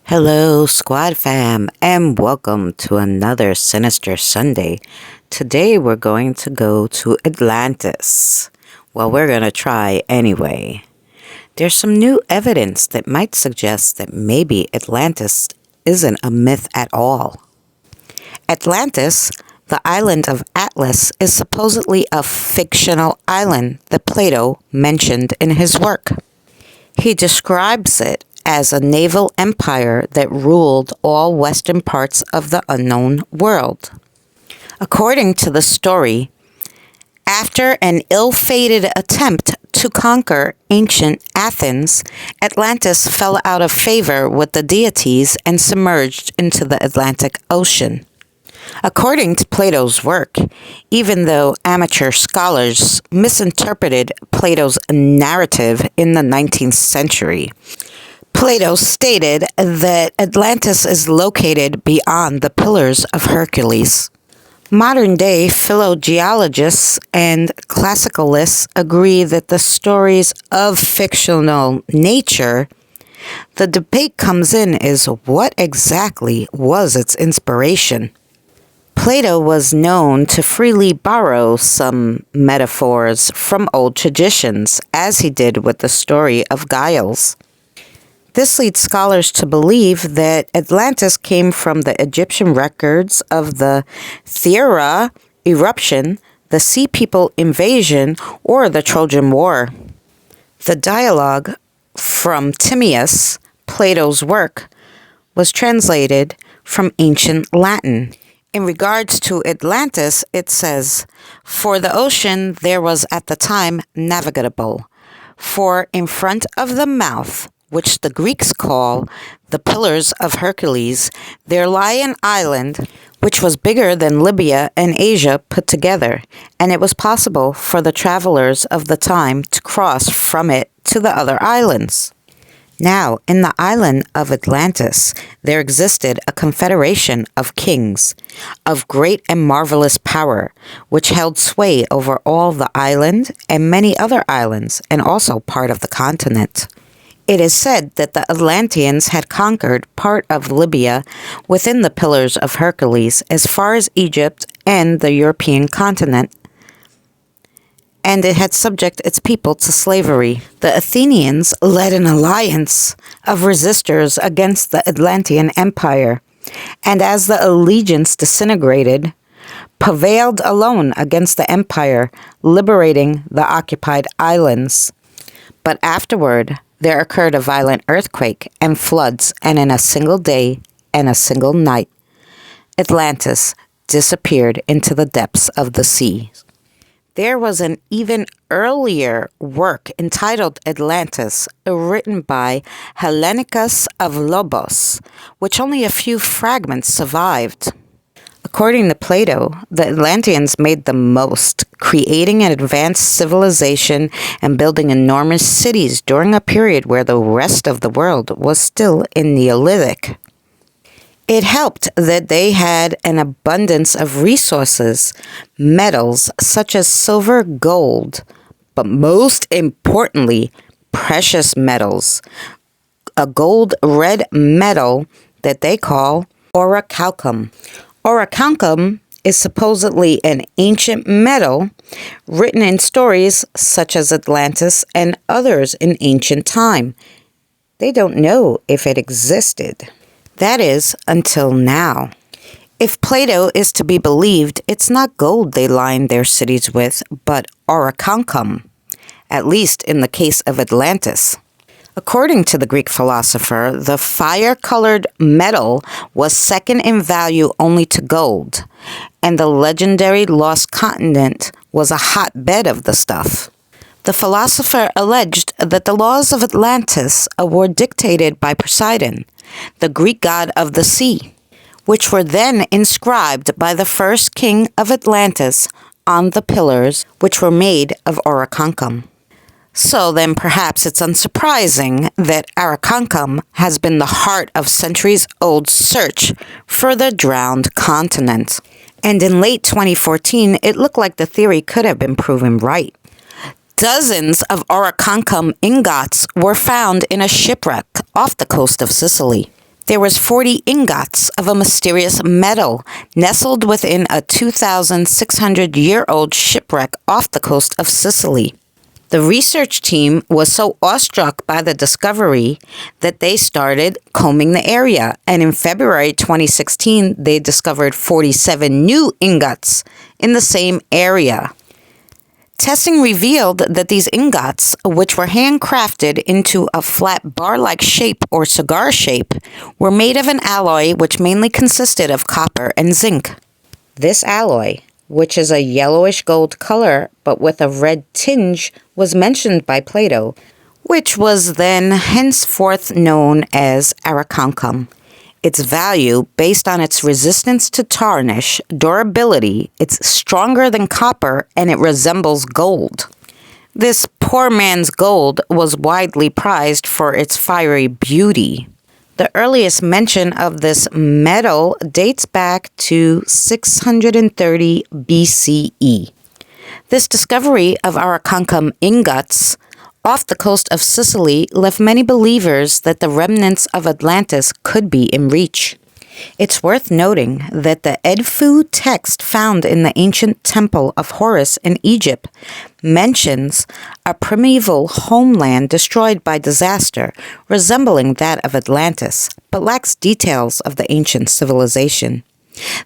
Hello, Squad Fam, and welcome to another Sinister Sunday. Today we're going to go to Atlantis. Well, we're going to try anyway. There's some new evidence that might suggest that maybe Atlantis isn't a myth at all. Atlantis, the island of Atlas, is supposedly a fictional island that Plato mentioned in his work. He describes it as a naval empire that ruled all western parts of the unknown world. According to the story, after an ill-fated attempt to conquer ancient Athens, Atlantis fell out of favor with the deities and submerged into the Atlantic Ocean. According to Plato's work, even though amateur scholars misinterpreted Plato's narrative in the 19th century, Plato stated that Atlantis is located beyond the Pillars of Hercules. Modern-day philologists and classicalists agree that the stories of fictional nature. The debate comes in is what exactly was its inspiration. Plato was known to freely borrow some metaphors from old traditions, as he did with the story of Giles. This leads scholars to believe that Atlantis came from the Egyptian records of the Thera eruption, the Sea People invasion, or the Trojan War. The dialogue from Timaeus, Plato's work, was translated from ancient Latin. In regards to Atlantis, it says, "For the ocean there was at the time navigable, for in front of the mouth, which the Greeks call the Pillars of Hercules, there lie an island which was bigger than Libya and Asia put together, and it was possible for the travelers of the time to cross from it to the other islands. Now, in the island of Atlantis, there existed a confederation of kings, of great and marvelous power, which held sway over all the island and many other islands, and also part of the continent. It is said that the Atlanteans had conquered part of Libya within the Pillars of Hercules as far as Egypt and the European continent, and it had subjected its people to slavery. The Athenians led an alliance of resistors against the Atlantean Empire, and as the allegiance disintegrated, prevailed alone against the empire, liberating the occupied islands. But afterward, there occurred a violent earthquake and floods, and in a single day and a single night, Atlantis disappeared into the depths of the sea." There was an even earlier work entitled Atlantis, written by Hellenicus of Lobos, which only a few fragments survived. According to Plato, the Atlanteans made the most, creating an advanced civilization and building enormous cities during a period where the rest of the world was still in Neolithic. It helped that they had an abundance of resources, metals such as silver, gold, but most importantly, precious metals, a gold red metal that they call Orichalcum. Orichalcum is supposedly an ancient metal written in stories such as Atlantis and others in ancient time. They don't know if it existed. That is, until now. If Plato is to be believed, it's not gold they lined their cities with, but Orichalcum, at least in the case of Atlantis. According to the Greek philosopher, the fire-colored metal was second in value only to gold, and the legendary lost continent was a hotbed of the stuff. The philosopher alleged that the laws of Atlantis were dictated by Poseidon, the Greek god of the sea, which were then inscribed by the first king of Atlantis on the pillars, which were made of Orichalcum. So then perhaps it's unsurprising that Orichalcum has been the heart of centuries-old search for the drowned continent. And in late 2014, it looked like the theory could have been proven right. Dozens of Orichalcum ingots were found in a shipwreck off the coast of Sicily. There was 40 ingots of a mysterious metal nestled within a 2,600-year-old shipwreck off the coast of Sicily. The research team was so awestruck by the discovery that they started combing the area, and in February 2016, they discovered 47 new ingots in the same area. Testing revealed that these ingots, which were handcrafted into a flat bar-like shape or cigar shape, were made of an alloy which mainly consisted of copper and zinc. This alloy, which is a yellowish gold color but with a red tinge, was mentioned by Plato, which was then henceforth known as Orichalcum. Its value, based on its resistance to tarnish, durability, it's stronger than copper, and it resembles gold. This poor man's gold was widely prized for its fiery beauty. The earliest mention of this metal dates back to 630 BCE. This discovery of Orichalcum ingots off the coast of Sicily left many believers that the remnants of Atlantis could be in reach. It's worth noting that the Edfu text found in the ancient temple of Horus in Egypt mentions a primeval homeland destroyed by disaster, resembling that of Atlantis, but lacks details of the ancient civilization.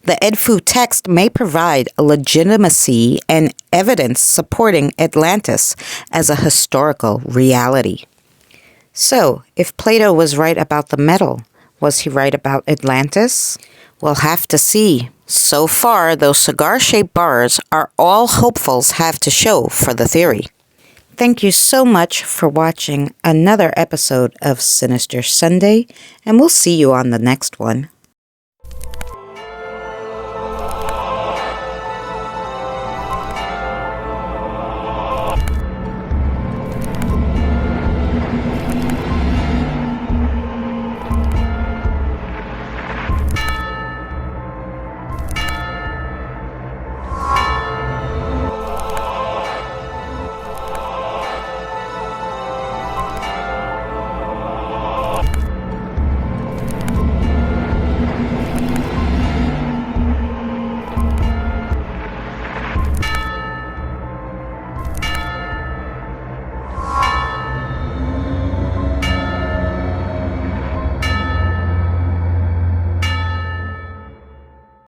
The Edfu text may provide legitimacy and evidence supporting Atlantis as a historical reality. So, if Plato was right about the metal, was he right about Atlantis? We'll have to see. So far, those cigar-shaped bars are all hopefuls have to show for the theory. Thank you so much for watching another episode of Sinister Sunday, and we'll see you on the next one.